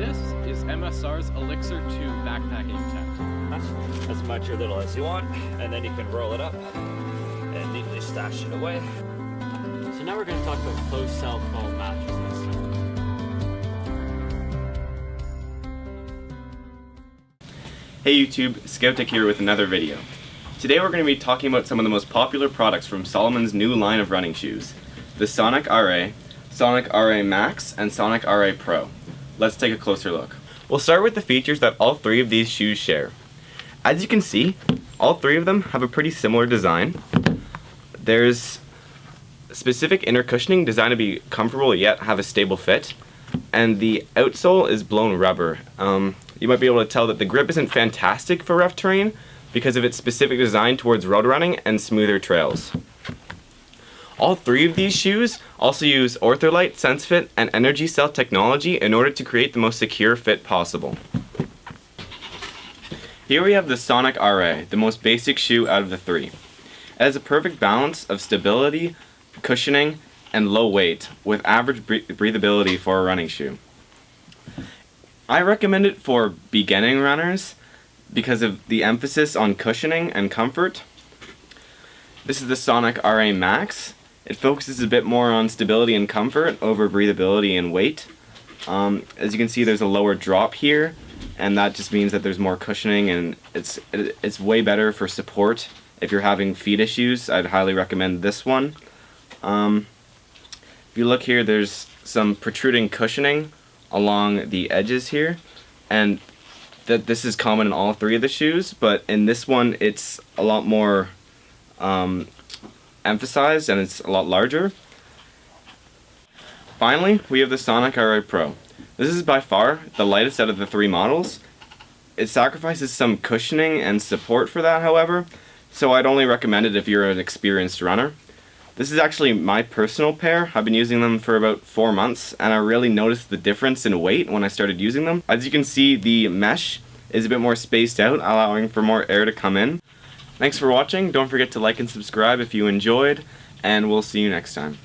This is MSR's Elixir 2 backpacking tent. As much or little as you want, and then you can roll it up and neatly stash it away. So now we're going to talk about closed-cell foam mattresses. Hey YouTube, Scoutic here with another video. Today we're going to be talking about some of the most popular products from Salomon's new line of running shoes. The Sonic RA, Sonic RA Max, and Sonic RA Pro. Let's take a closer look. We'll start with the features that all three of these shoes share. As you can see, all three of them have a pretty similar design. There's specific inner cushioning designed to be comfortable yet have a stable fit, and the outsole is blown rubber. You might be able to tell that the grip isn't fantastic for rough terrain because of its specific design towards road running and smoother trails. All three of these shoes also use Ortholite, SenseFit, and Energy Cell technology in order to create the most secure fit possible. Here we have the Sonic RA, the most basic shoe out of the three. It has a perfect balance of stability, cushioning, and low weight, with average breathability for a running shoe. I recommend it for beginning runners because of the emphasis on cushioning and comfort. This is the Sonic RA Max. It focuses a bit more on stability and comfort over breathability and weight. As you can see, there's a lower drop here, and that just means that there's more cushioning, and it's way better for support. If you're having feet issues, I'd highly recommend this one. If you look here, there's some protruding cushioning along the edges here, and this is common in all three of the shoes, but in this one it's a lot more emphasized and it's a lot larger. Finally, we have the Sonic RA Pro. This is by far the lightest out of the three models. It sacrifices some cushioning and support for that, however, so I'd only recommend it if you're an experienced runner. This is actually my personal pair. I've been using them for about 4 months, and I really noticed the difference in weight when I started using them. As you can see, the mesh is a bit more spaced out, allowing for more air to come in. Thanks for watching. Don't forget to like and subscribe if you enjoyed, and we'll see you next time.